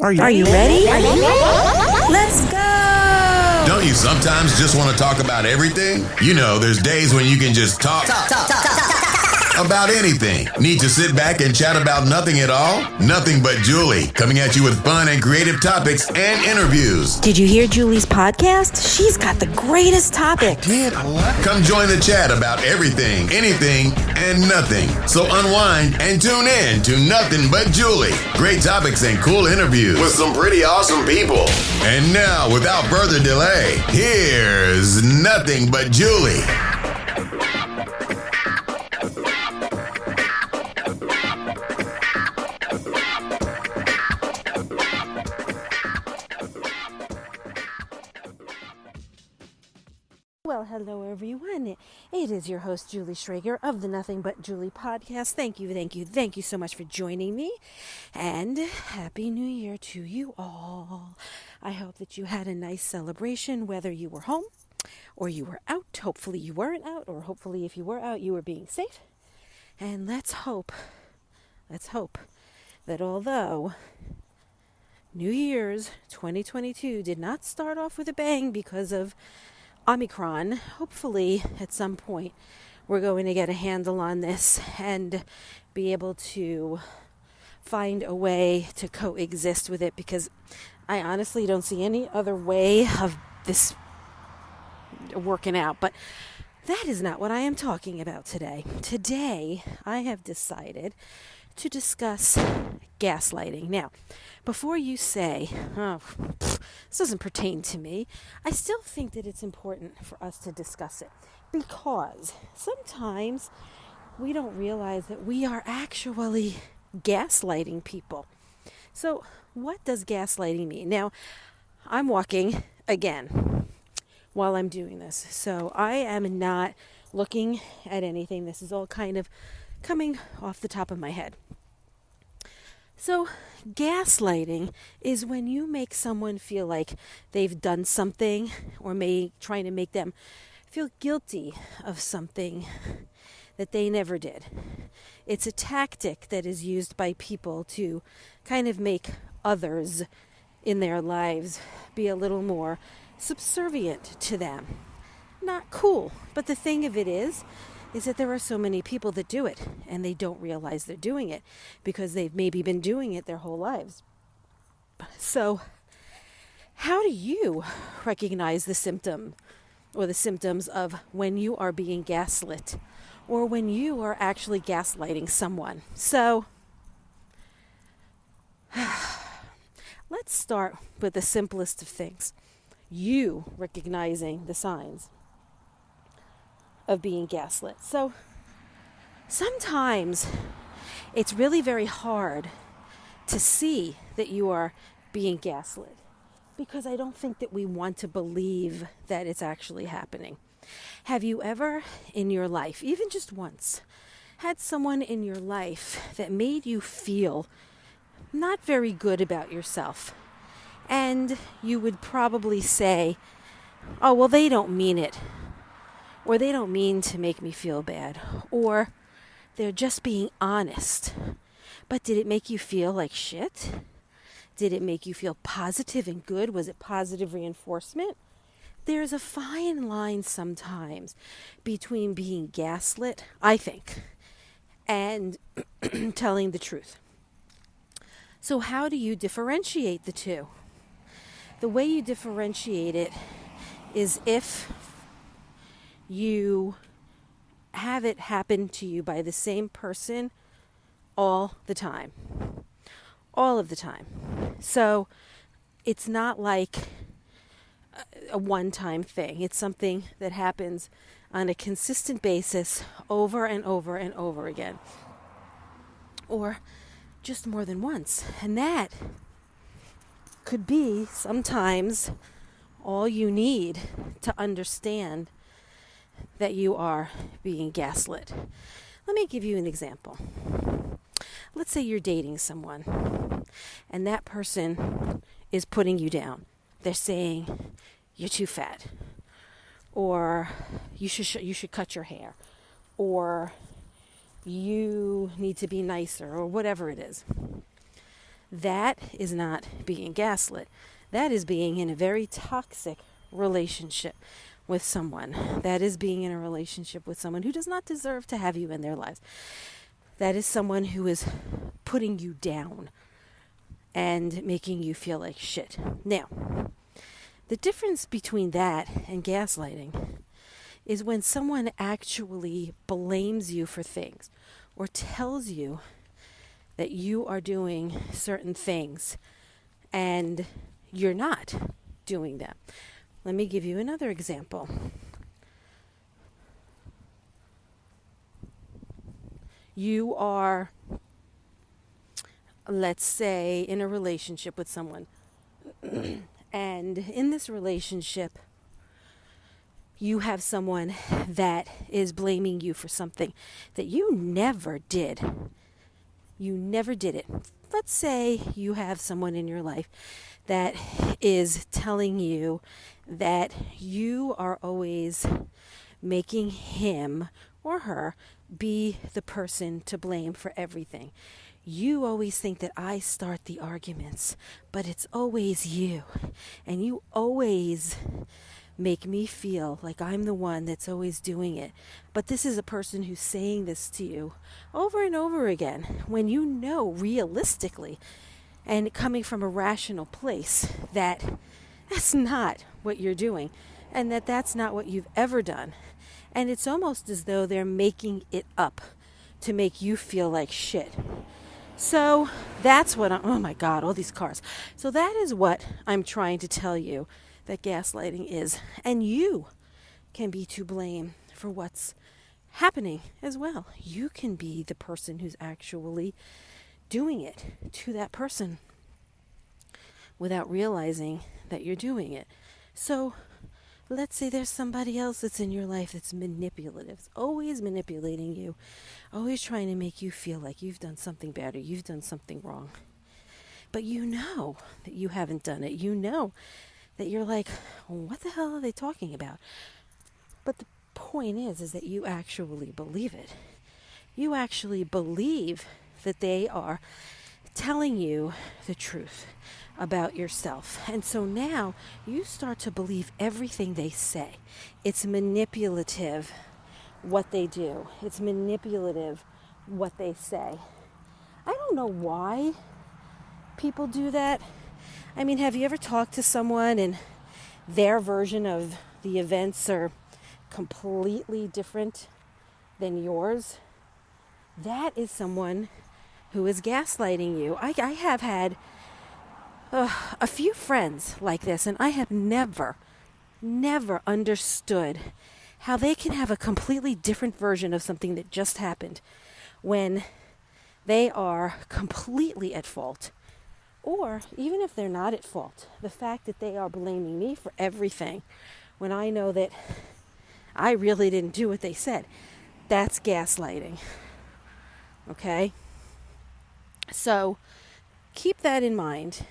Are you ready? Let's go! Don't you sometimes just want to talk about everything? You know, there's days when you can just talk about anything. Need to sit back and chat about nothing at all? Nothing But Julie, coming at you with fun and creative topics and interviews. Did you hear Julie's podcast? She's got the greatest topics. Come join the chat about everything, anything, and nothing. So unwind and tune in to Nothing But Julie. Great topics and cool interviews with some pretty awesome people. And now, without further delay, here's Nothing But Julie. Well, hello everyone. It is your host, Julie Schrager of the Nothing But Julie podcast. Thank you so much for joining me. And Happy New Year to you all. I hope that you had a nice celebration, whether you were home or you were out. Hopefully you weren't out, or hopefully if you were out, you were being safe. And let's hope that although New Year's 2022 did not start off with a bang because of Omicron, hopefully at some point we're going to get a handle on this and be able to find a way to coexist with it, because I honestly don't see any other way of this working out. But that is not what I am talking about today. Today I have decided to discuss gaslighting. Now, before you say, this doesn't pertain to me, I still think that it's important for us to discuss it, because sometimes we don't realize that we are actually gaslighting people. So what does gaslighting mean? Now, I'm walking again while I'm doing this, so I am not looking at anything. This is all kind of coming off the top of my head. So gaslighting is when you make someone feel like they've done something, or trying to make them feel guilty of something that they never did. It's a tactic that is used by people to kind of make others in their lives be a little more subservient to them. Not cool, but the thing of it is that there are so many people that do it, and they don't realize they're doing it because they've maybe been doing it their whole lives. So how do you recognize the symptom or the symptoms of when you are being gaslit, or when you are actually gaslighting someone? So let's start with the simplest of things. You recognizing the signs of being gaslit. So sometimes it's really very hard to see that you are being gaslit, because I don't think that we want to believe that it's actually happening. Have you ever in your life, even just once, had someone in your life that made you feel not very good about yourself? And you would probably say, oh, well, they don't mean it. Or they don't mean to make me feel bad. Or they're just being honest. But did it make you feel like shit? Did it make you feel positive and good? Was it positive reinforcement? There's a fine line sometimes between being gaslit, I think, and telling the truth. So how do you differentiate the two? The way you differentiate it is if you have it happen to you by the same person all the time. All of the time. So it's not like a one-time thing. It's something that happens on a consistent basis over and over and over again. Or just more than once. And that could be sometimes all you need to understand that you are being gaslit. Let me give you an example. Let's say you're dating someone and that person is putting you down. They're saying you're too fat, or you should cut your hair, or you need to be nicer, or whatever it is. That is not being gaslit. That is being in a very toxic relationship with someone. That is being in a relationship with someone who does not deserve to have you in their lives. That is someone who is putting you down and making you feel like shit. Now, the difference between that and gaslighting is when someone actually blames you for things or tells you that you are doing certain things and you're not doing them. Let me give you another example. You are, let's say, in a relationship with someone. And in this relationship, you have someone that is blaming you for something that you never did. You never did it. Let's say you have someone in your life that is telling you that you are always making him or her be the person to blame for everything. You always think that I start the arguments, but it's always you. And you always make me feel like I'm the one that's always doing it. But this is a person who's saying this to you over and over again when you know realistically and coming from a rational place that that's not what you're doing and that that's not what you've ever done. And it's almost as though they're making it up to make you feel like shit. So that's what oh my God, all these cars. So that is what I'm trying to tell you that gaslighting is. And you can be to blame for what's happening as well. You can be the person who's actually doing it to that person without realizing that you're doing it. So let's say there's somebody else that's in your life that's manipulative. It's always manipulating you, always trying to make you feel like you've done something bad or you've done something wrong. But you know that you haven't done it. You know that you're like, what the hell are they talking about? But the point is that you actually believe it. You actually believe that they are telling you the truth about yourself. And so now you start to believe everything they say. It's manipulative what they do. It's manipulative what they say. I don't know why people do that. I mean, have you ever talked to someone and their version of the events are completely different than yours? That is someone who is gaslighting you. I have had a few friends like this, and I have never understood how they can have a completely different version of something that just happened when they are completely at fault. Or even if they're not at fault, the fact that they are blaming me for everything when I know that I really didn't do what they said, that's gaslighting. Okay? So keep that in mind.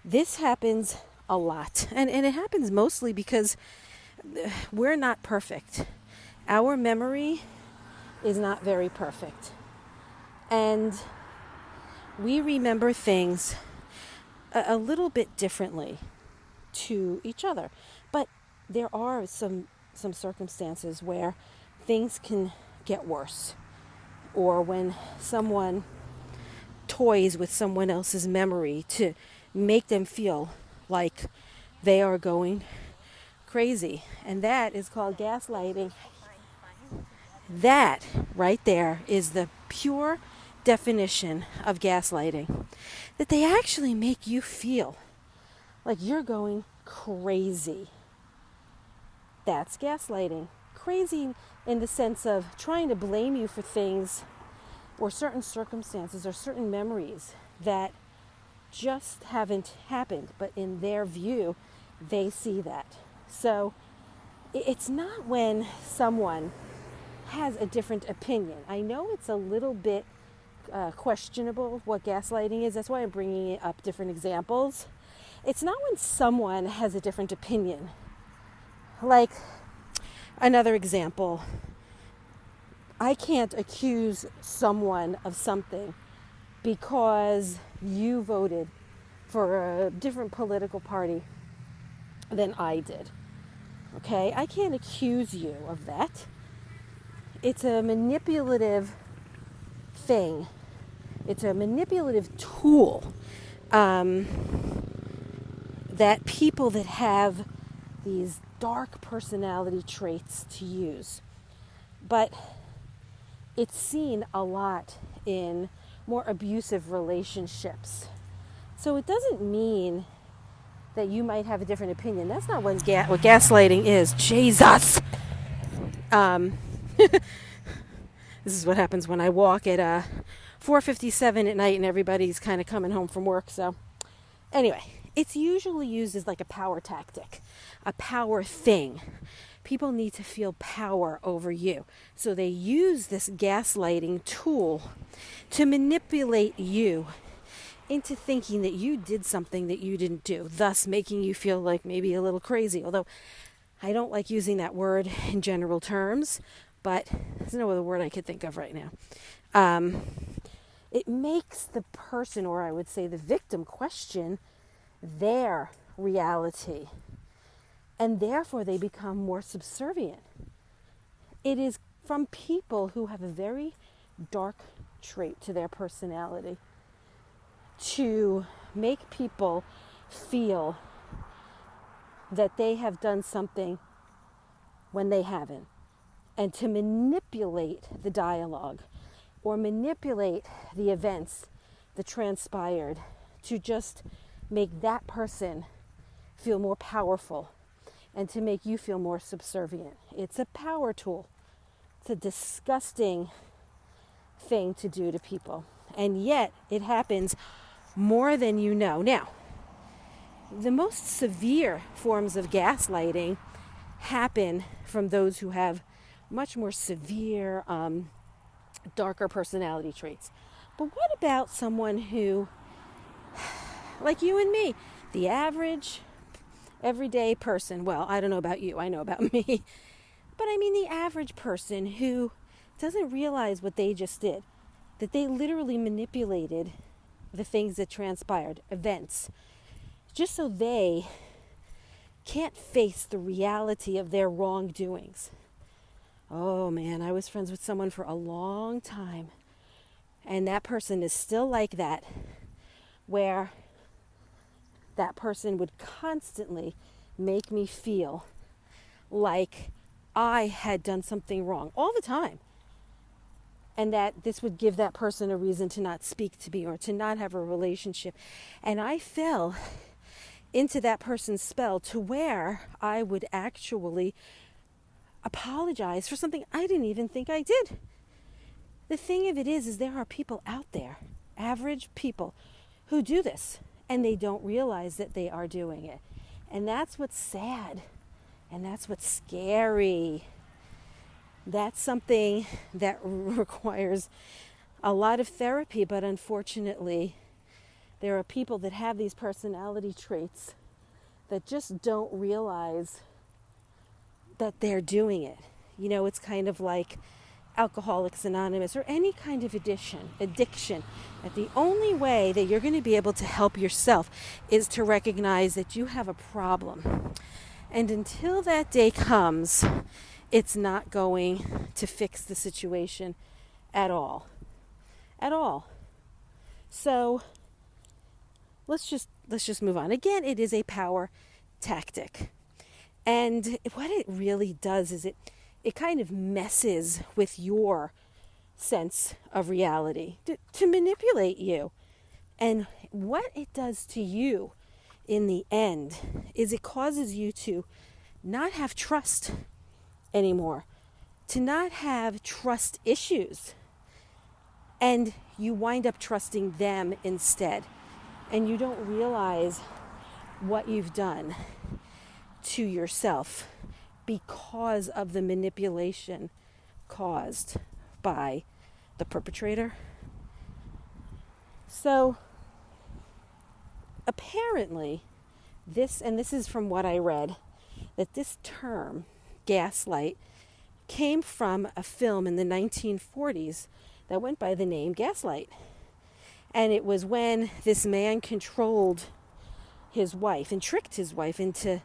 This happens a lot. And it happens mostly because we're not perfect. Our memory is not very perfect. And we remember things a little bit differently to each other. But there are some circumstances where things can get worse. Or when someone toys with someone else's memory to make them feel like they are going crazy. And that is called gaslighting. That right there is the pure definition of gaslighting. That they actually make you feel like you're going crazy. That's gaslighting. Crazy in the sense of trying to blame you for things or certain circumstances or certain memories that just haven't happened, but in their view, they see that. So it's not when someone has a different opinion. I know it's a little bit questionable what gaslighting is. That's why I'm bringing up different examples. It's not when someone has a different opinion. Like another example, I can't accuse someone of something because you voted for a different political party than I did. Okay? I can't accuse you of that. It's a manipulative thing. It's a manipulative tool that people that have these dark personality traits to use. But it's seen a lot in more abusive relationships. So it doesn't mean that you might have a different opinion. That's not what gaslighting is. Jesus! This is what happens when I walk at 4:57 at night and everybody's kind of coming home from work. So anyway, it's usually used as like a power tactic, a power thing. People need to feel power over you. So they use this gaslighting tool to manipulate you into thinking that you did something that you didn't do, thus making you feel like maybe a little crazy. Although I don't like using that word in general terms, but there's no other word I could think of right now. It makes the person, or I would say the victim, question their reality. And therefore they become more subservient. It is from people who have a very dark trait to their personality to make people feel that they have done something when they haven't, and to manipulate the dialogue or manipulate the events that transpired to just make that person feel more powerful and to make you feel more subservient. It's a power tool. It's a disgusting thing to do to people. And yet it happens more than you know. Now, the most severe forms of gaslighting happen from those who have much more severe, darker personality traits. But what about someone who, like you and me, the average, everyday person? Well, I don't know about you, I know about me. But I mean the average person who doesn't realize what they just did, that they literally manipulated the things that transpired, events, just so they can't face the reality of their wrongdoings. Oh man, I was friends with someone for a long time, and that person is still like that, where that person would constantly make me feel like I had done something wrong all the time. And that this would give that person a reason to not speak to me or to not have a relationship. And I fell into that person's spell to where I would actually apologize for something I didn't even think I did. The thing of it is there are people out there, average people, who do this, and they don't realize that they are doing it. And that's what's sad, and that's what's scary. That's something that requires a lot of therapy, but unfortunately, there are people that have these personality traits that just don't realize that they're doing it. You know, it's kind of like Alcoholics Anonymous or any kind of addiction. That the only way that you're going to be able to help yourself is to recognize that you have a problem. And until that day comes, it's not going to fix the situation at all. At all. So let's just move on. Again, it is a power tactic. And what it really does is it kind of messes with your sense of reality to manipulate you. And what it does to you in the end is it causes you to not have trust anymore, to not have trust issues. And you wind up trusting them instead. And you don't realize what you've done to yourself because of the manipulation caused by the perpetrator. So apparently this is from what I read, that this term gaslight came from a film in the 1940s that went by the name Gaslight. And it was when this man controlled his wife and tricked his wife into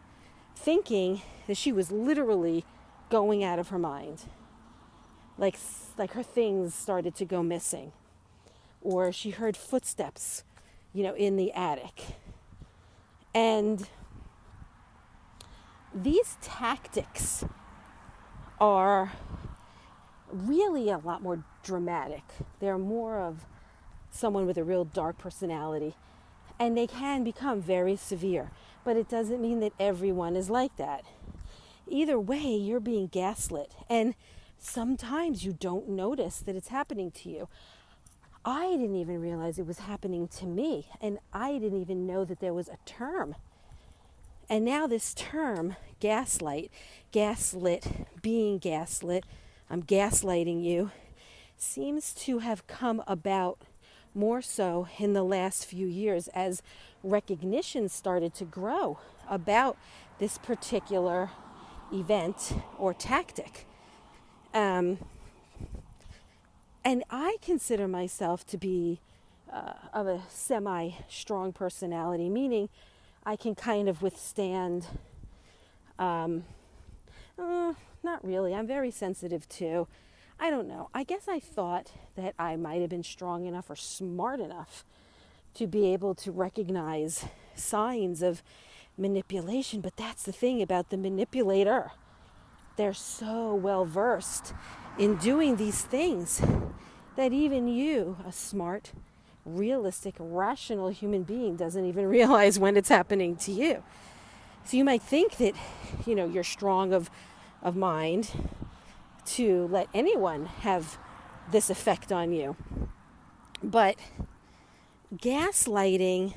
thinking that she was literally going out of her mind. Like her things started to go missing. Or she heard footsteps, in the attic. And these tactics are really a lot more dramatic. They're more of someone with a real dark personality. And they can become very severe. But it doesn't mean that everyone is like that. Either way, you're being gaslit. And sometimes you don't notice that it's happening to you. I didn't even realize it was happening to me. And I didn't even know that there was a term. And now this term, gaslit, being gaslit, I'm gaslighting you, seems to have come about more so in the last few years as recognition started to grow about this particular event or tactic. And I consider myself to be of a semi-strong personality, meaning I can kind of withstand, not really, I'm very sensitive too. I don't know. I guess I thought that I might have been strong enough or smart enough to be able to recognize signs of manipulation. But that's the thing about the manipulator. They're so well versed in doing these things that even you, a smart, realistic, rational human being, doesn't even realize when it's happening to you. So you might think that, you're strong of mind to let anyone have this effect on you. But gaslighting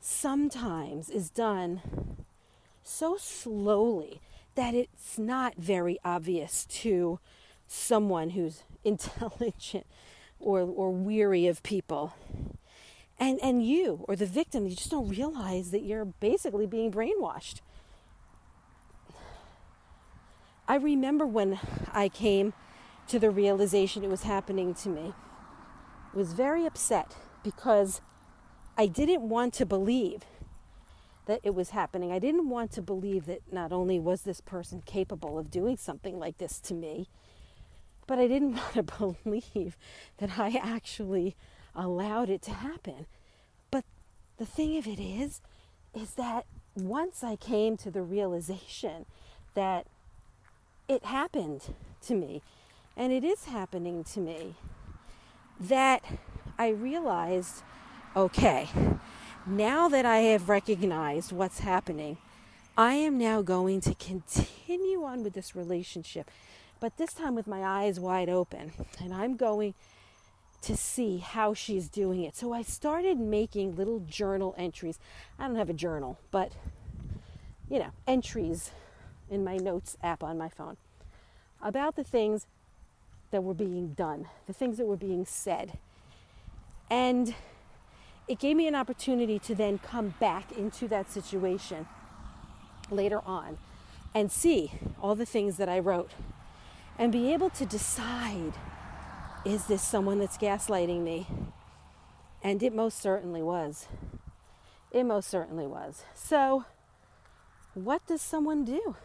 sometimes is done so slowly that it's not very obvious to someone who's intelligent or weary of people. And you, or the victim, you just don't realize that you're basically being brainwashed. I remember when I came to the realization it was happening to me. I was very upset because I didn't want to believe that it was happening. I didn't want to believe that not only was this person capable of doing something like this to me, but I didn't want to believe that I actually allowed it to happen. But the thing of it is that once I came to the realization that it happened to me, and it is happening to me, that I realized, okay, now that I have recognized what's happening, I am now going to continue on with this relationship, but this time with my eyes wide open, and I'm going to see how she's doing it. So I started making little journal entries. I don't have a journal, but, entries in my notes app on my phone about the things that were being done, the things that were being said. And it gave me an opportunity to then come back into that situation later on and see all the things that I wrote and be able to decide, is this someone that's gaslighting me? And it most certainly was. It most certainly was. So what does someone do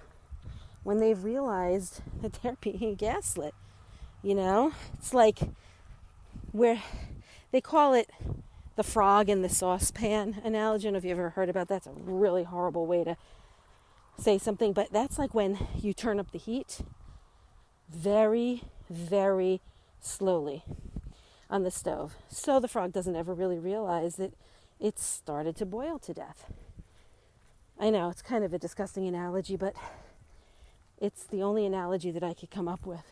when they've realized that they're being gaslit? It's like where they call it the frog in the saucepan analogy. I don't know if you've ever heard about that. It's a really horrible way to say something, but that's like when you turn up the heat very, very slowly on the stove. So the frog doesn't ever really realize that it's started to boil to death. I know, it's kind of a disgusting analogy, but it's the only analogy that I could come up with.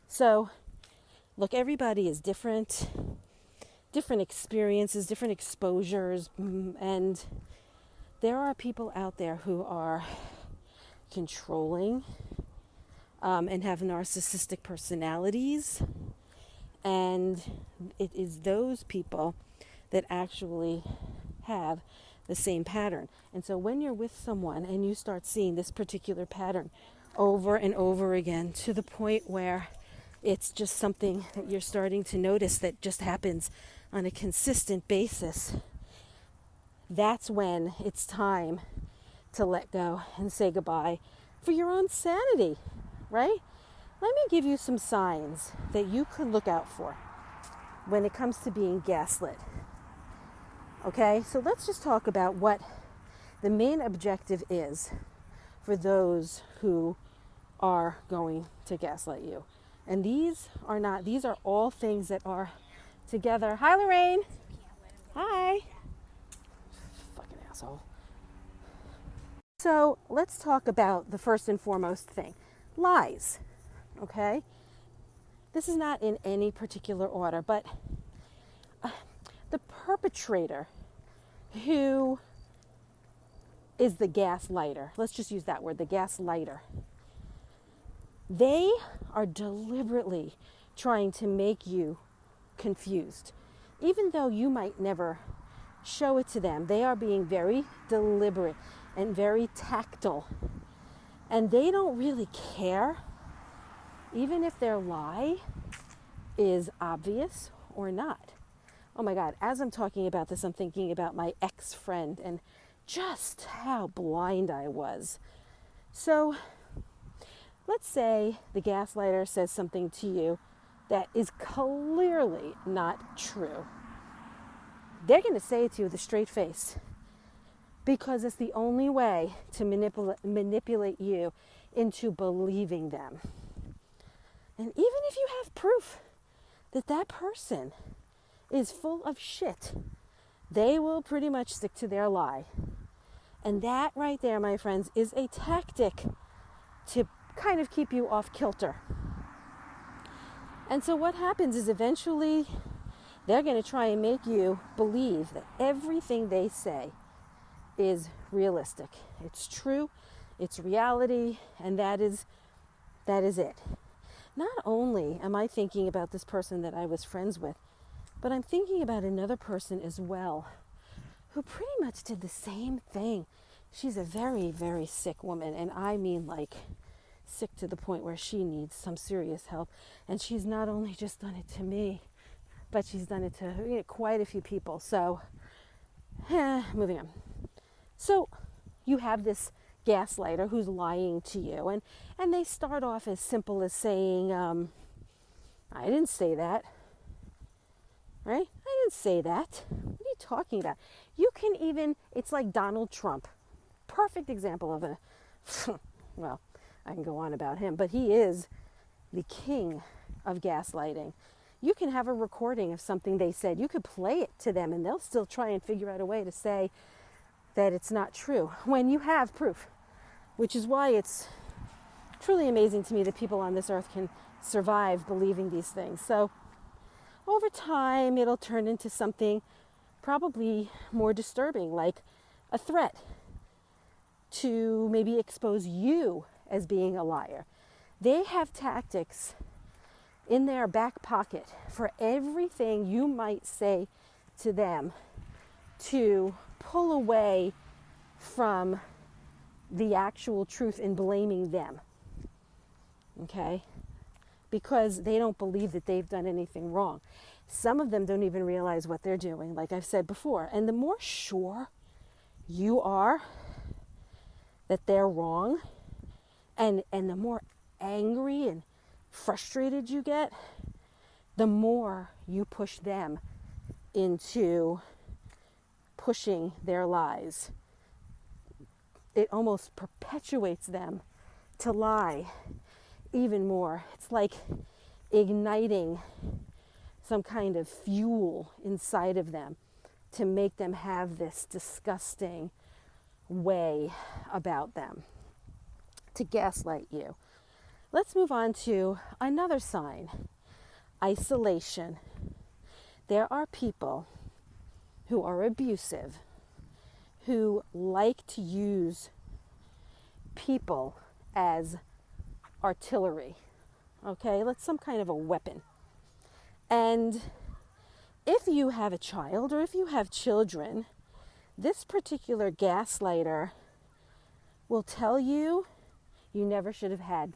So, look, everybody is different experiences, different exposures, and there are people out there who are controlling and have narcissistic personalities, and it is those people that actually have the same pattern. And so when you're with someone and you start seeing this particular pattern over and over again to the point where it's just something that you're starting to notice that just happens on a consistent basis, that's when it's time to let go and say goodbye for your own sanity, right? Let me give you some signs that you could look out for when it comes to being gaslit. Okay, so let's just talk about what the main objective is for those who are going to gaslight you. And these are all things that are together. Hi, Lorraine. Hi. Fucking asshole. So let's talk about the first and foremost thing. Lies. Okay? This is not in any particular order, but the perpetrator who is the gaslighter, let's just use that word, the gaslighter, they are deliberately trying to make you confused. Even though you might never show it to them, they are being very deliberate and very tactile. And they don't really care, even if their lie is obvious or not. Oh my God, as I'm talking about this, I'm thinking about my ex-friend and just how blind I was. So let's say the gaslighter says something to you that is clearly not true. They're going to say it to you with a straight face because it's the only way to manipulate you into believing them. And even if you have proof that that person is full of shit, they will pretty much stick to their lie. And that right there, my friends, is a tactic to kind of keep you off kilter. And so what happens is eventually they're going to try and make you believe that everything they say is realistic. It's true, it's reality, and that is it. Not only am I thinking about this person that I was friends with, but I'm thinking about another person as well who pretty much did the same thing. She's a very, very sick woman, and I mean like sick to the point where she needs some serious help. And she's not only just done it to me, but she's done it to quite a few people. So, moving on. So, you have this gaslighter who's lying to you, and they start off as simple as saying, I didn't say that. Right? I didn't say that. What are you talking about? You can even, it's like Donald Trump. Perfect example of a, well, I can go on about him, but he is the king of gaslighting. You can have a recording of something they said. You could play it to them, and they'll still try and figure out a way to say that it's not true when you have proof, which is why it's truly amazing to me that people on this earth can survive believing these things. So over time, it'll turn into something probably more disturbing, like a threat to maybe expose you as being a liar. They have tactics in their back pocket for everything you might say to them to pull away from the actual truth and blaming them. Okay? Because they don't believe that they've done anything wrong. Some of them don't even realize what they're doing, like I've said before. And the more sure you are that they're wrong, and the more angry and frustrated you get, the more you push them into pushing their lies. It almost perpetuates them to lie even more. It's like igniting some kind of fuel inside of them to make them have this disgusting way about them, to gaslight you. Let's move on to another sign: isolation. There are people who are abusive, who like to use people as artillery, okay? That's some kind of a weapon. And if you have a child or if you have children, this particular gaslighter will tell you you never should have had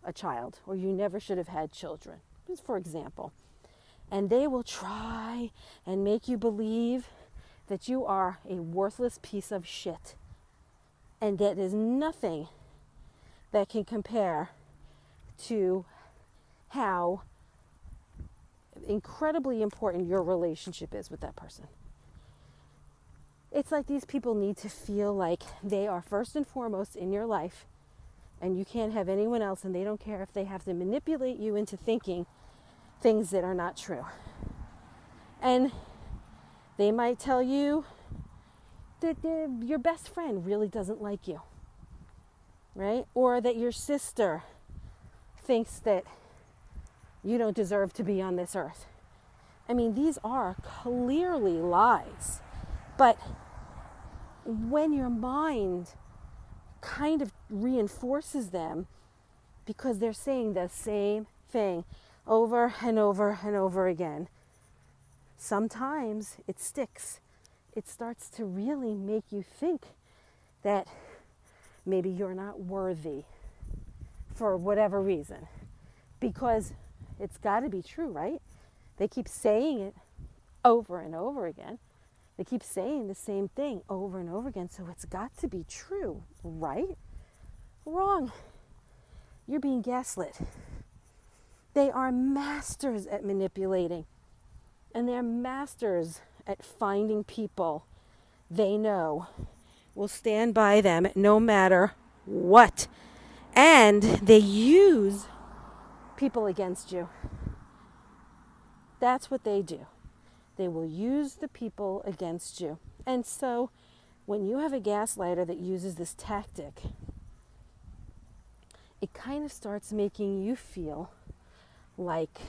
a child or you never should have had children, just for example. And they will try and make you believe that you are a worthless piece of shit. And that is nothing that can compare to how incredibly important your relationship is with that person. It's like these people need to feel like they are first and foremost in your life, and you can't have anyone else, and they don't care if they have to manipulate you into thinking things that are not true. And they might tell you that your best friend really doesn't like you, right? Or that your sister thinks that you don't deserve to be on this earth. I mean, these are clearly lies. But when your mind kind of reinforces them because they're saying the same thing over and over and over again, sometimes it sticks. It starts to really make you think that maybe you're not worthy for whatever reason, because it's got to be true, right? They keep saying it over and over again. They keep saying the same thing over and over again, so it's got to be true, right? Wrong. You're being gaslit. They are masters at manipulating, and they're masters at finding people they know will stand by them no matter what. And they use people against you. That's what they do. They will use the people against you. And so when you have a gaslighter that uses this tactic, it kind of starts making you feel like,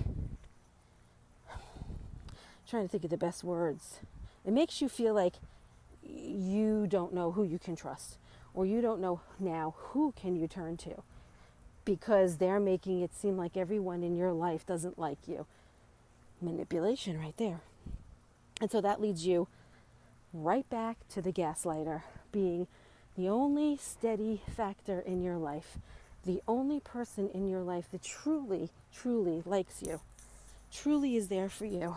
I'm trying to think of the best words. It makes you feel like you don't know who you can trust, or you don't know now who can you turn to, because they're making it seem like everyone in your life doesn't like you. Manipulation right there. And so that leads you right back to the gaslighter being the only steady factor in your life, the only person in your life that truly, truly likes you, truly is there for you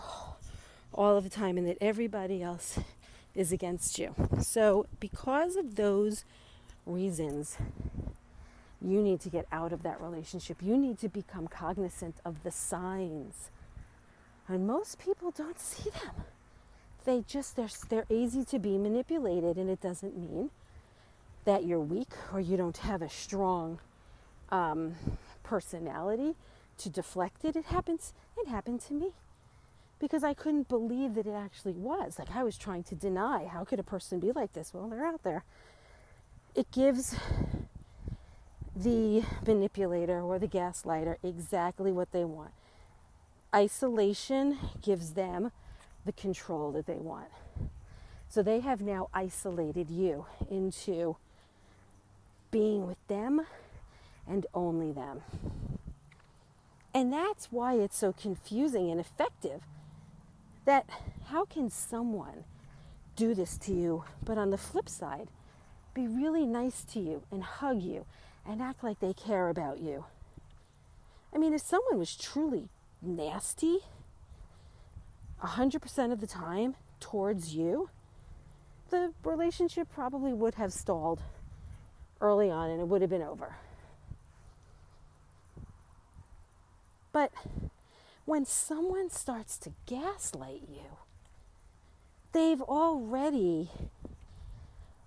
all of the time, and that everybody else is against you. So because of those reasons, you need to get out of that relationship. You need to become cognizant of the signs. And most people don't see them. They're easy to be manipulated, and it doesn't mean that you're weak or you don't have a strong personality to deflect it. It happened to me because I couldn't believe that it actually was. Like, I was trying to deny, how could a person be like this? Well, they're out there. It gives the manipulator or the gaslighter exactly what they want. Isolation gives them the control that they want. So they have now isolated you into being with them and only them. And that's why it's so confusing and effective. That how can someone do this to you, but on the flip side, be really nice to you and hug you and act like they care about you? I mean, if someone was truly nasty 100% of the time towards you, the relationship probably would have stalled early on and it would have been over. But when someone starts to gaslight you, they've already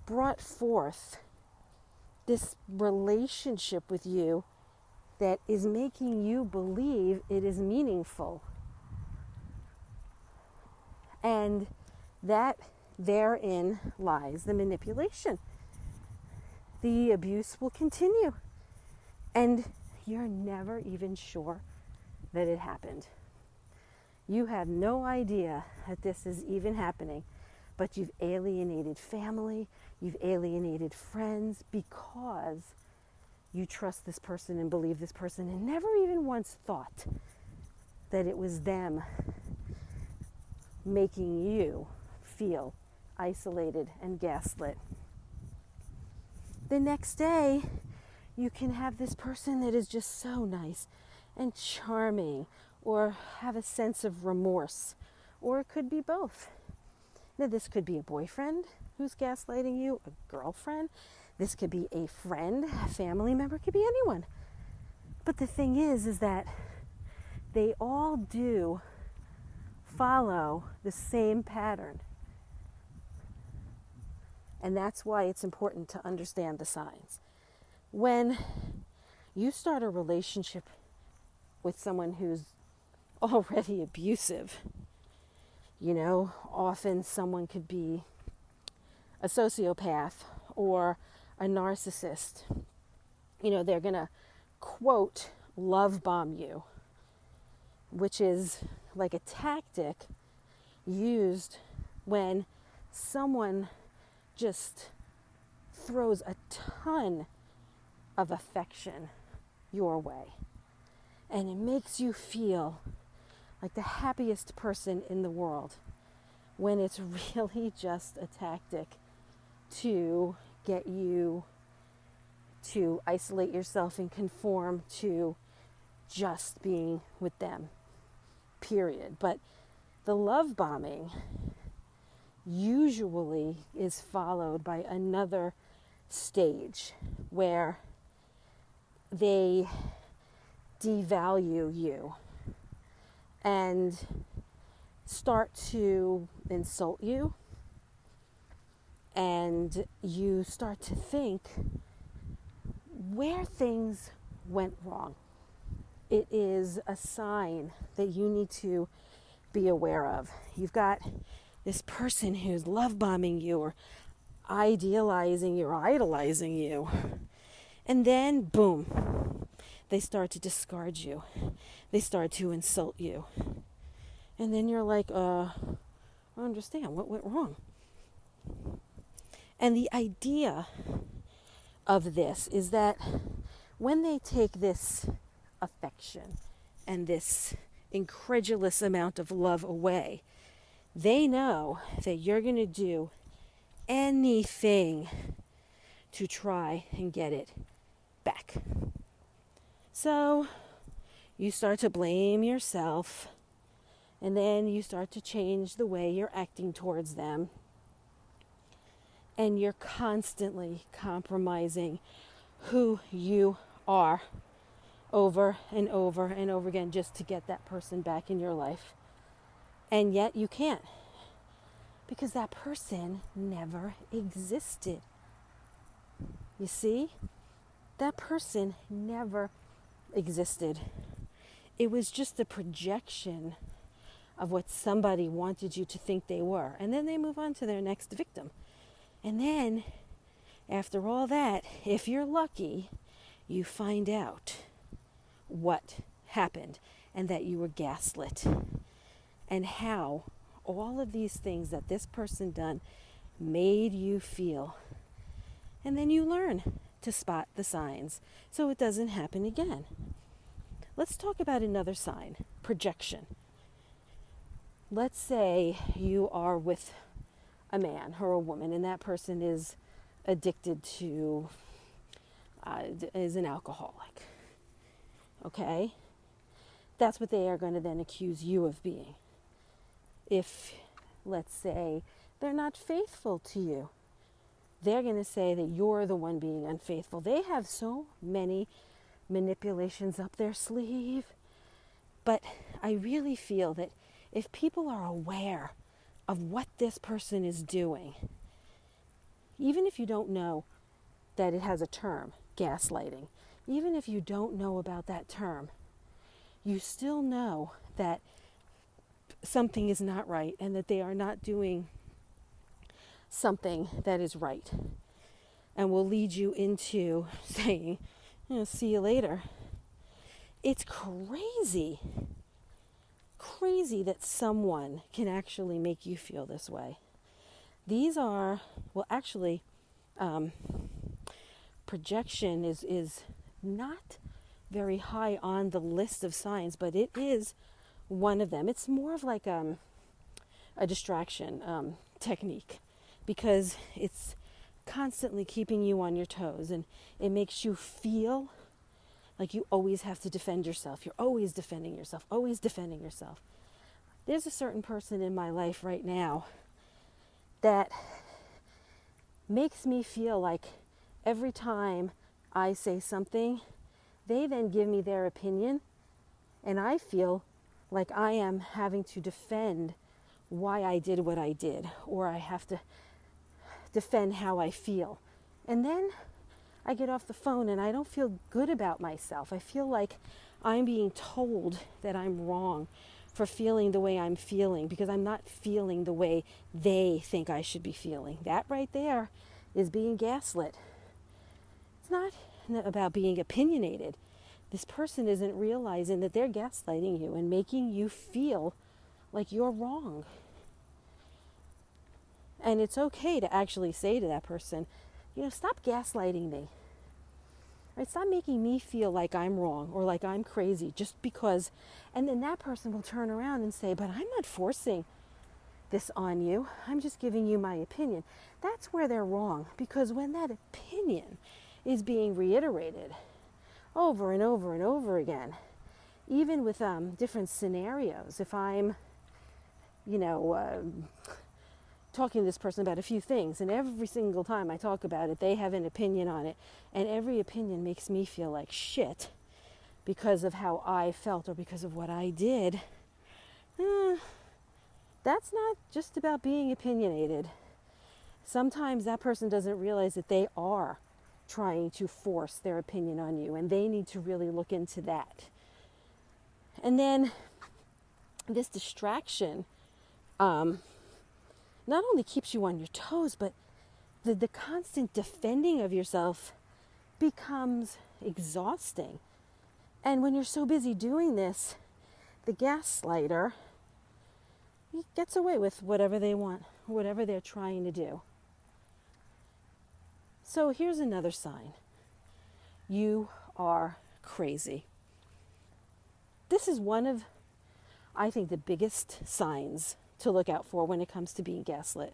brought forth this relationship with you that is making you believe it is meaningful. And that therein lies the manipulation. The abuse will continue. And you're never even sure that it happened. You have no idea that this is even happening, but you've alienated family, you've alienated friends because you trust this person and believe this person and never even once thought that it was them making you feel isolated and gaslit. The next day, you can have this person that is just so nice and charming, or have a sense of remorse, or it could be both. Now, this could be a boyfriend who's gaslighting you, a girlfriend. This could be a friend, a family member, it could be anyone. But the thing is that they all do follow the same pattern. And that's why it's important to understand the signs. When you start a relationship with someone who's already abusive, often someone could be a sociopath or a narcissist. They're going to quote love bomb you, which is like a tactic used when someone just throws a ton of affection your way. And it makes you feel like the happiest person in the world, when it's really just a tactic to get you to isolate yourself and conform to just being with them, period. But the love bombing usually is followed by another stage where they devalue you and start to insult you, and you start to think where things went wrong. It is a sign that you need to be aware of. You've got this person who's love bombing you or idealizing you or idolizing you, and then boom, they start to discard you. They start to insult you. And then you're like, I don't understand. What went wrong? And the idea of this is that when they take this affection and this incredulous amount of love away, they know that you're going to do anything to try and get it back. So you start to blame yourself, and then you start to change the way you're acting towards them. And you're constantly compromising who you are over and over and over again just to get that person back in your life. And yet you can't, because that person never existed. You see? That person never existed. It was just a projection of what somebody wanted you to think they were. And then they move on to their next victim. And then, after all that, if you're lucky, you find out what happened and that you were gaslit, and how all of these things that this person done made you feel. And then you learn to spot the signs so it doesn't happen again. Let's talk about another sign, projection. Let's say you are with a man or a woman, and that person is addicted to, is an alcoholic. Okay? That's what they are going to then accuse you of being. If, let's say, they're not faithful to you, they're going to say that you're the one being unfaithful. They have so many manipulations up their sleeve. But I really feel that if people are aware of what this person is doing, even if you don't know that it has a term, gaslighting, even if you don't know about that term, you still know that something is not right and that they are not doing something that is right, and will lead you into saying, see you later. It's crazy that someone can actually make you feel this way. These are, projection is not very high on the list of signs, but it is one of them. It's more of like a distraction technique, because it's constantly keeping you on your toes, and it makes you feel Like you always have to defend yourself. You're always defending yourself, always defending yourself. There's a certain person in my life right now that makes me feel like every time I say something, they then give me their opinion, and I feel like I am having to defend why I did what I did, or I have to defend how I feel. And then I get off the phone and I don't feel good about myself. I feel like I'm being told that I'm wrong for feeling the way I'm feeling because I'm not feeling the way they think I should be feeling. That right there is being gaslit. It's not about being opinionated. This person isn't realizing that they're gaslighting you and making you feel like you're wrong. And it's okay to actually say to that person, stop gaslighting me. Right? Stop making me feel like I'm wrong or like I'm crazy just because. And then that person will turn around and say, but I'm not forcing this on you. I'm just giving you my opinion. That's where they're wrong, because when that opinion is being reiterated over and over and over again, even with different scenarios, if I'm, talking to this person about a few things, and every single time I talk about it, they have an opinion on it, and every opinion makes me feel like shit because of how I felt or because of what I did. That's not just about being opinionated. Sometimes that person doesn't realize that they are trying to force their opinion on you, and they need to really look into that. And then this distraction not only keeps you on your toes, but the constant defending of yourself becomes exhausting. And when you're so busy doing this, the gaslighter, he gets away with whatever they want, whatever they're trying to do. So here's another sign. You are crazy. This is one of, I think, the biggest signs to look out for when it comes to being gaslit.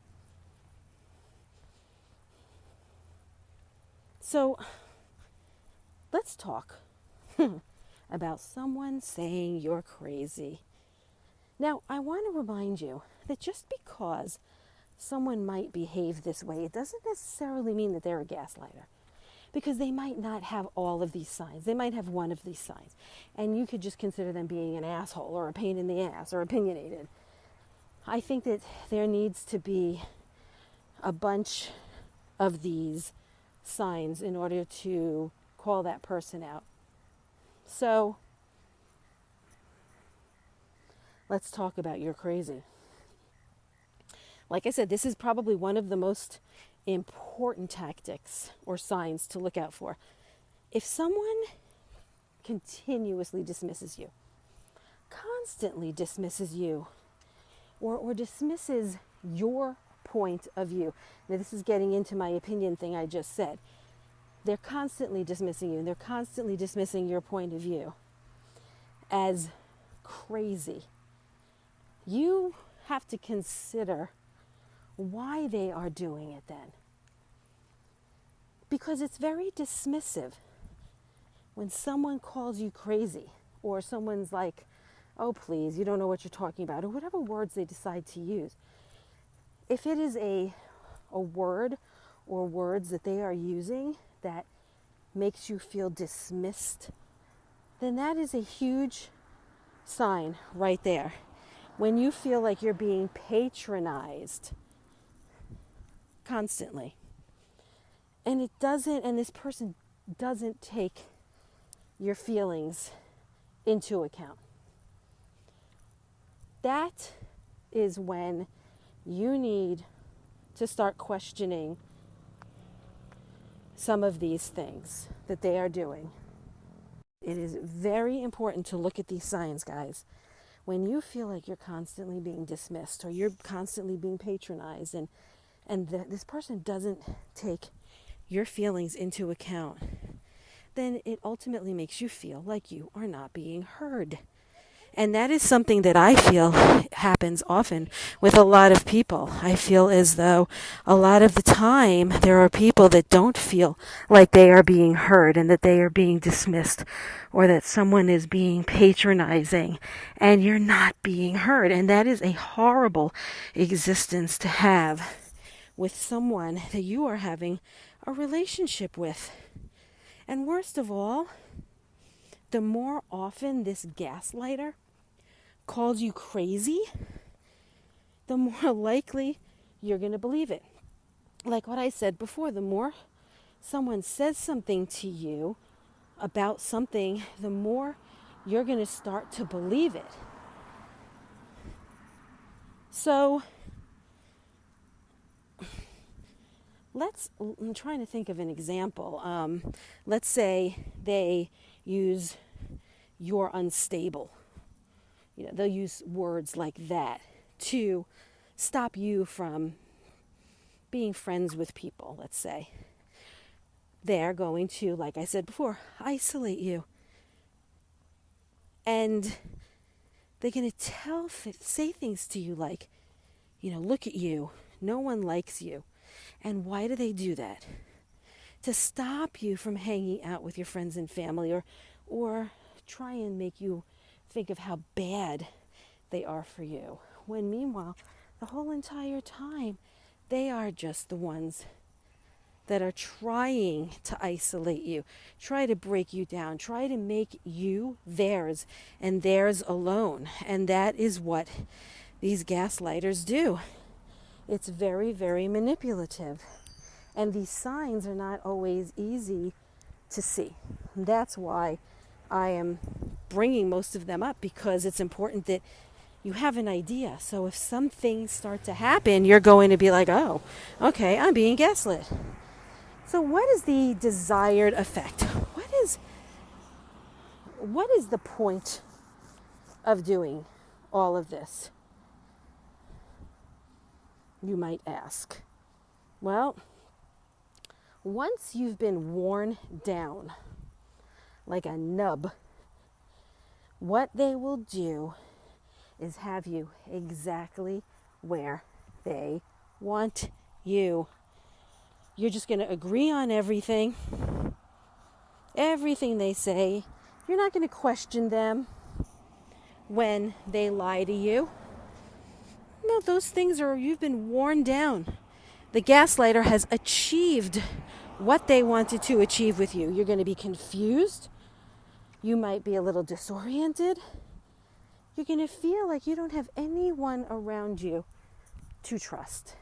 So let's talk about someone saying you're crazy. Now, I want to remind you that just because someone might behave this way, it doesn't necessarily mean that they're a gaslighter, because they might not have all of these signs. They might have one of these signs, and you could just consider them being an asshole or a pain in the ass or opinionated. I think that there needs to be a bunch of these signs in order to call that person out. So let's talk about you're crazy. Like I said, this is probably one of the most important tactics or signs to look out for. If someone continuously dismisses you, constantly dismisses you, or dismisses your point of view. Now, this is getting into my opinion thing I just said. They're constantly dismissing you, and they're constantly dismissing your point of view as crazy. You have to consider why they are doing it then. Because it's very dismissive when someone calls you crazy, or someone's like, oh, please, you don't know what you're talking about, or whatever words they decide to use. If it is a word or words that they are using that makes you feel dismissed, then that is a huge sign right there. When you feel like you're being patronized constantly, and this person doesn't take your feelings into account. That is when you need to start questioning some of these things that they are doing. It is very important to look at these signs, guys. When you feel like you're constantly being dismissed or you're constantly being patronized and this person doesn't take your feelings into account, then it ultimately makes you feel like you are not being heard. And that is something that I feel happens often with a lot of people. I feel as though a lot of the time there are people that don't feel like they are being heard and that they are being dismissed or that someone is being patronizing and you're not being heard. And that is a horrible existence to have with someone that you are having a relationship with. And worst of all, the more often this gaslighter calls you crazy, the more likely you're going to believe it. Like what I said before, the more someone says something to you about something, the more you're going to start to believe it. So I'm trying to think of an example. Let's say they use "you're unstable." They'll use words like that to stop you from being friends with people, let's say. They're going to, like I said before, isolate you. And they're going to say things to you like, look at you. No one likes you. And why do they do that? To stop you from hanging out with your friends and family or try and make you think of how bad they are for you. When meanwhile, the whole entire time, they are just the ones that are trying to isolate you, try to break you down, try to make you theirs and theirs alone. And that is what these gaslighters do. It's very, very manipulative. And these signs are not always easy to see. That's why I am bringing most of them up, because it's important that you have an idea. So if some things start to happen, you're going to be like, oh, okay, I'm being gaslit. So what is the desired effect? What is the point of doing all of this? You might ask. Well, once you've been worn down like a nub, what they will do is have you exactly where they want you. You're just going to agree on everything they say. You're not going to question them when they lie to you. No, those things you've been worn down. The gaslighter has achieved what they wanted to achieve with you. You're going to be confused. You might be a little disoriented. You're going to feel like you don't have anyone around you to trust.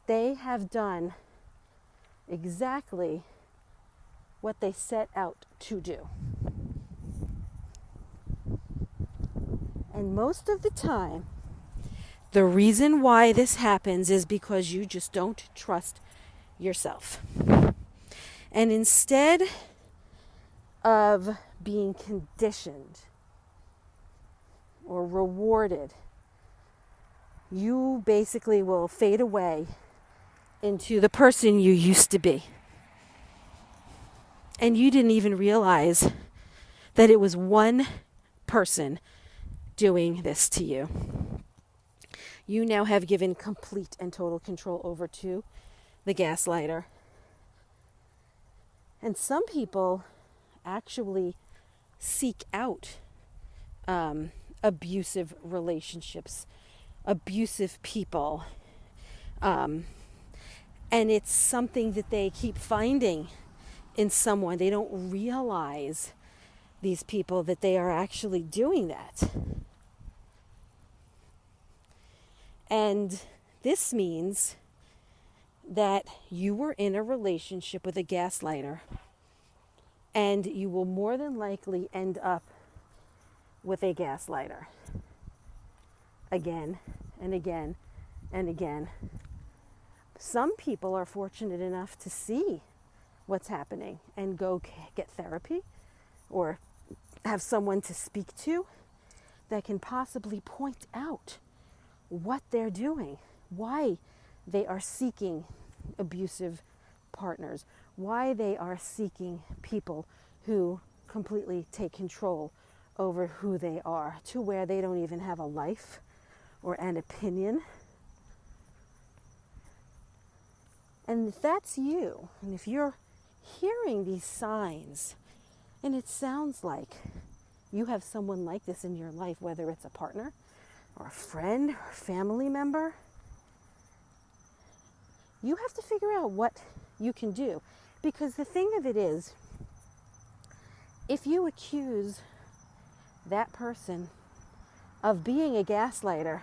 They have done exactly what they set out to do. And most of the time, the reason why this happens is because you just don't trust yourself. And instead of being conditioned or rewarded, you basically will fade away into the person you used to be. And you didn't even realize that it was one person doing this to you. You now have given complete and total control over to the gaslighter. And some people actually seek out abusive relationships, abusive people. And it's something that they keep finding in someone. They don't realize, these people, that they are actually doing that. And this means that you were in a relationship with a gaslighter, and you will more than likely end up with a gaslighter again and again and again. Some people are fortunate enough to see what's happening and go get therapy or have someone to speak to that can possibly point out what they're doing, why they are seeking abusive partners, why they are seeking people who completely take control over who they are, to where they don't even have a life or an opinion. And if that's you, and if you're hearing these signs, and it sounds like you have someone like this in your life, whether it's a partner or a friend or a family member, you have to figure out what you can do. Because the thing of it is, if you accuse that person of being a gaslighter,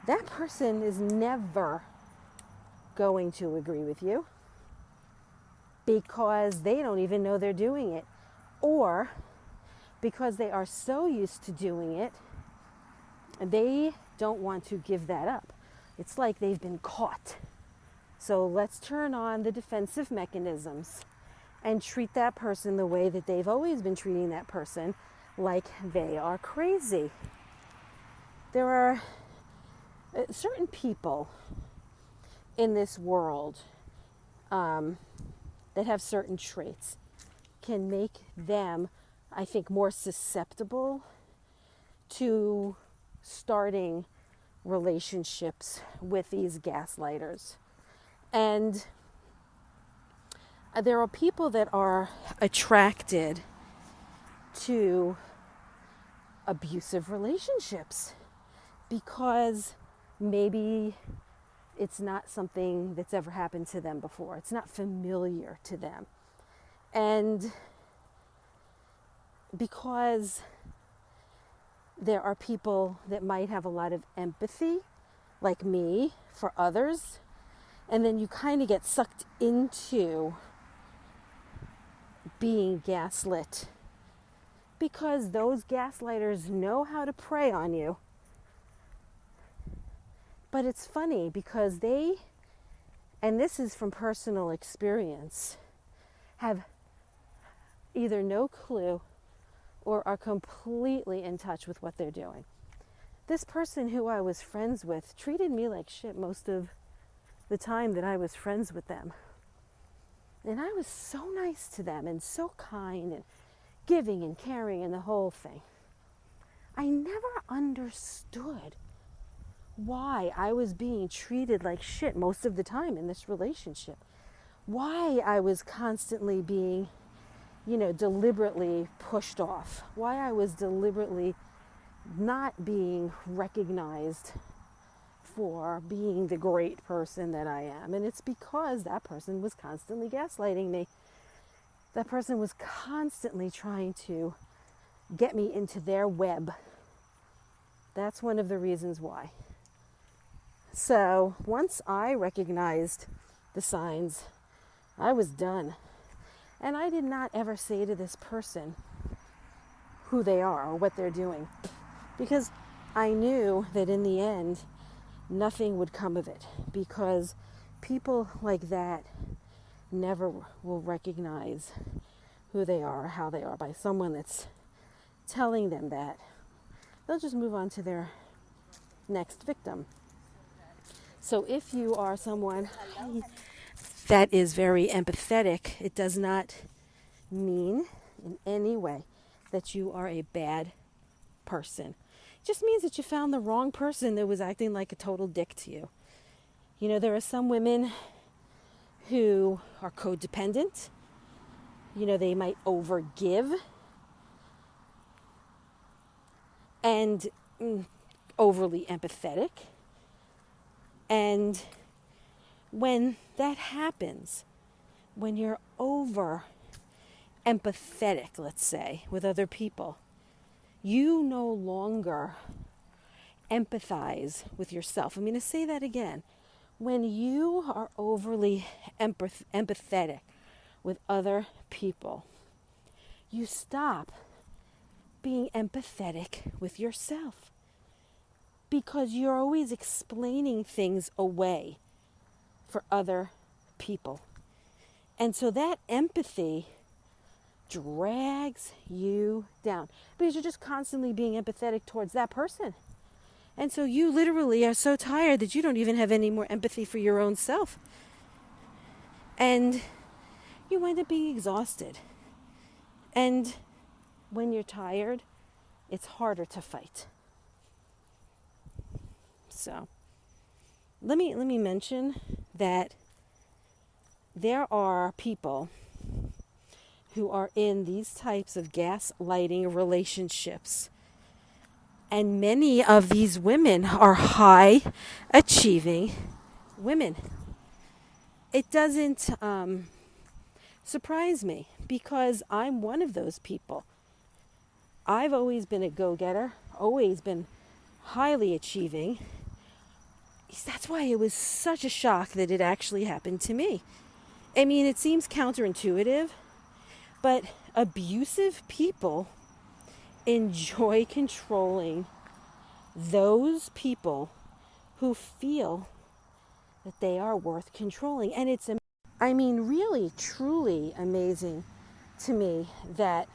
that person is never going to agree with you because they don't even know they're doing it, or because they are so used to doing it, they don't want to give that up. It's like they've been caught. So let's turn on the defensive mechanisms and treat that person the way that they've always been treating that person, like they are crazy. There are certain people in this world that have certain traits, can make them, I think, more susceptible to starting relationships with these gaslighters. And there are people that are attracted to abusive relationships because maybe it's not something that's ever happened to them before. It's not familiar to them. And because there are people that might have a lot of empathy, like me, for others, and then you kind of get sucked into being gaslit because those gaslighters know how to prey on you. But it's funny because they, and this is from personal experience, have either no clue or are completely in touch with what they're doing. This person who I was friends with treated me like shit most of the time that I was friends with them. And I was so nice to them and so kind and giving and caring and the whole thing. I never understood why I was being treated like shit most of the time in this relationship. Why I was constantly being, deliberately pushed off. Why I was deliberately not being recognized for being the great person that I am. And it's because that person was constantly gaslighting me. That person was constantly trying to get me into their web. That's one of the reasons why. So once I recognized the signs, I was done. And I did not ever say to this person who they are or what they're doing, because I knew that in the end, nothing would come of it, because people like that never will recognize who they are or how they are by someone that's telling them that. They'll just move on to their next victim. So if you are someone that is very empathetic, it does not mean in any way that you are a bad person. It just means that you found the wrong person that was acting like a total dick to you. There are some women who are codependent. They might overgive and overly empathetic. And when that happens, when you're over empathetic, let's say, with other people, you no longer empathize with yourself. I'm going to say that again. When you are overly empathetic with other people, you stop being empathetic with yourself, because you're always explaining things away for other people. And so that empathy drags you down because you're just constantly being empathetic towards that person. And so you literally are so tired that you don't even have any more empathy for your own self. And you wind up being exhausted. And when you're tired, it's harder to fight. So let me mention that there are people who are in these types of gaslighting relationships. And many of these women are high achieving women. It doesn't surprise me because I'm one of those people. I've always been a go-getter, always been highly achieving. That's why it was such a shock that it actually happened to me. I mean, it seems counterintuitive, but abusive people enjoy controlling those people who feel that they are worth controlling. And it's, I mean, really, truly amazing to me that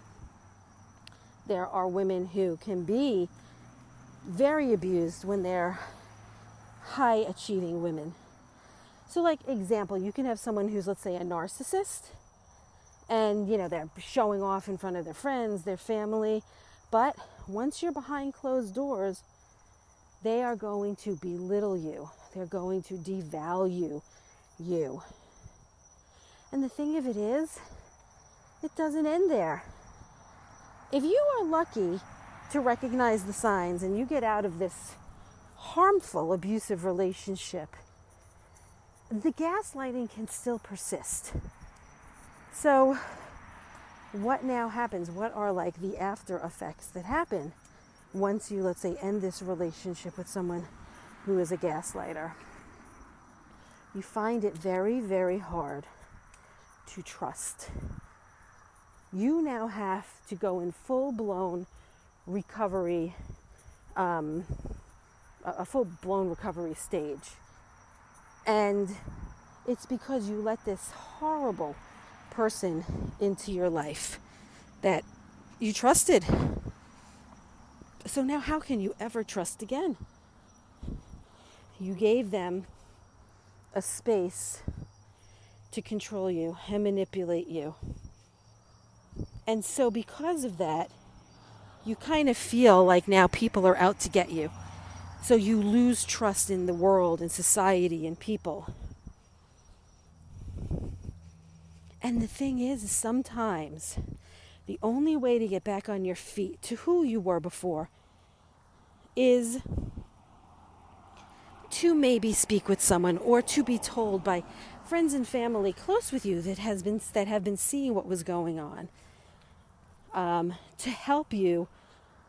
there are women who can be very abused when they're high achieving women. So like example, you can have someone who's, let's say, a narcissist, and they're showing off in front of their friends, their family, but once you're behind closed doors, they are going to belittle you. They're going to devalue you. And the thing of it is, it doesn't end there. If you are lucky to recognize the signs and you get out of this harmful, abusive relationship, the gaslighting can still persist. So what now happens? What are like the after effects that happen once you, let's say, end this relationship with someone who is a gaslighter? You find it very, very hard to trust. You now have to go in full-blown recovery, a full-blown recovery stage. And it's because you let this horrible person into your life that you trusted. So now how can you ever trust again? You gave them a space to control you and manipulate you. And so because of that, you kind of feel like now people are out to get you. So you lose trust in the world and society and people. And the thing is, sometimes the only way to get back on your feet to who you were before is to maybe speak with someone or to be told by friends and family close with you that have been seeing what was going on, to help you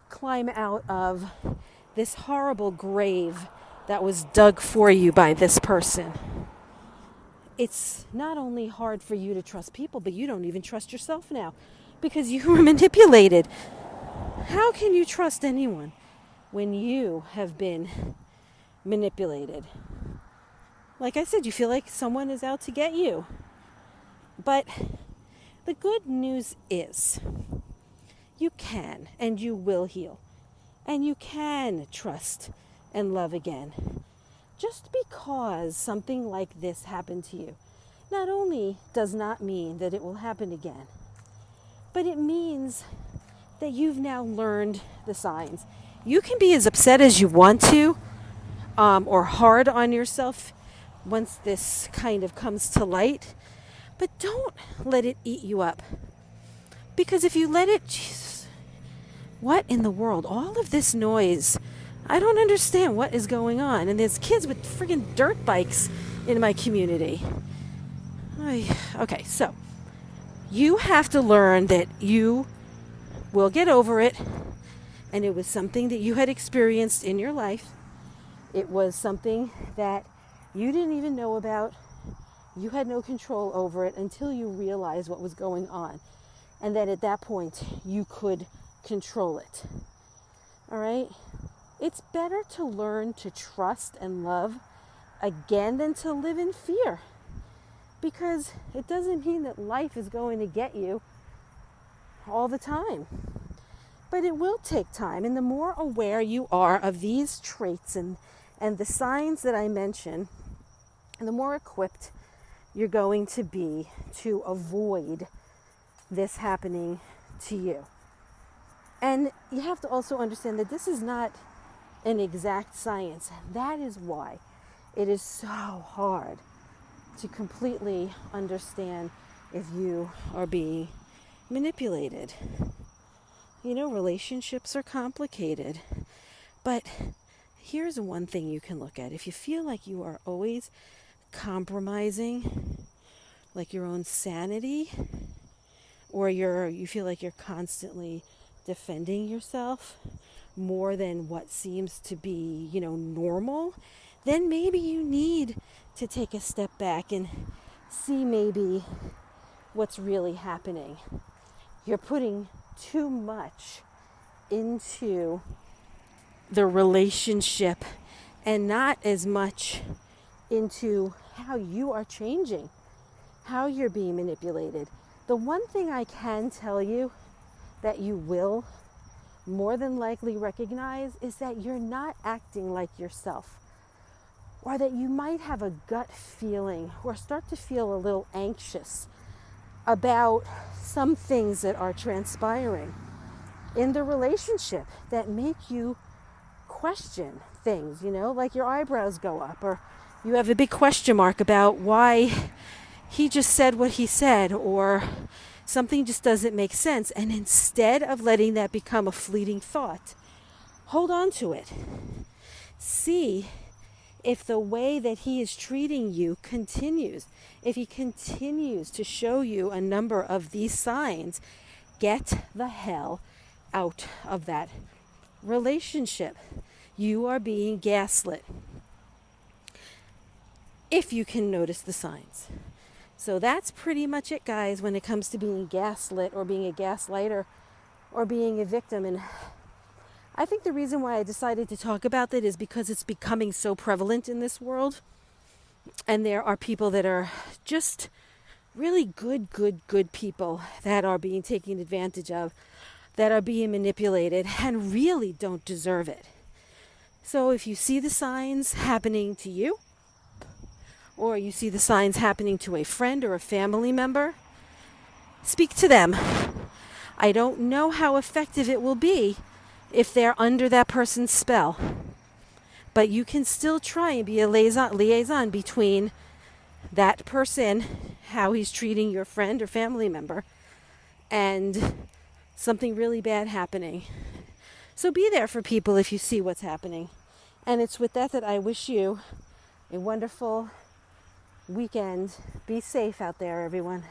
climb out of this horrible grave that was dug for you by this person. It's not only hard for you to trust people, but you don't even trust yourself now because you were manipulated. How can you trust anyone when you have been manipulated? Like I said, you feel like someone is out to get you. But the good news is you can and you will heal. And you can trust and love again. Just because something like this happened to you not only does not mean that it will happen again, but it means that you've now learned the signs. You can be as upset as you want to, or hard on yourself once this kind of comes to light, but don't let it eat you up. Because if you let it, Jesus, what in the world? All of this noise, I don't understand what is going on. And there's kids with friggin' dirt bikes in my community. Okay, so you have to learn that you will get over it. And it was something that you had experienced in your life. It was something that you didn't even know about. You had no control over it until you realized what was going on. And then at that point, you could control it. All right? It's better to learn to trust and love again than to live in fear. Because it doesn't mean that life is going to get you all the time. But it will take time. And the more aware you are of these traits and the signs that I mentioned, the more equipped you're going to be to avoid this happening to you. And you have to also understand that this is not an exact science. That is why it is so hard to completely understand if you are being manipulated. You know, relationships are complicated. But here's one thing you can look at. If you feel like you are always compromising, like your own sanity, or you feel like you're constantly defending yourself more than what seems to be, normal, then maybe you need to take a step back and see maybe what's really happening. You're putting too much into the relationship and not as much into how you are changing, how you're being manipulated. The one thing I can tell you that you will more than likely recognize is that you're not acting like yourself, or that you might have a gut feeling or start to feel a little anxious about some things that are transpiring in the relationship that make you question things, like your eyebrows go up, or you have a big question mark about why he just said what he said, or something just doesn't make sense. And instead of letting that become a fleeting thought, hold on to it. See if the way that he is treating you continues. If he continues to show you a number of these signs, get the hell out of that relationship. You are being gaslit. If you can notice the signs. So that's pretty much it, guys, when it comes to being gaslit or being a gaslighter or being a victim. And I think the reason why I decided to talk about that is because it's becoming so prevalent in this world. And there are people that are just really good people that are being taken advantage of, that are being manipulated and really don't deserve it. So if you see the signs happening to you, or you see the signs happening to a friend or a family member, speak to them. I don't know how effective it will be if they're under that person's spell. But you can still try and be a liaison between that person, how he's treating your friend or family member, and something really bad happening. So be there for people if you see what's happening. And it's with that I wish you a wonderful weekend. Be safe out there, everyone.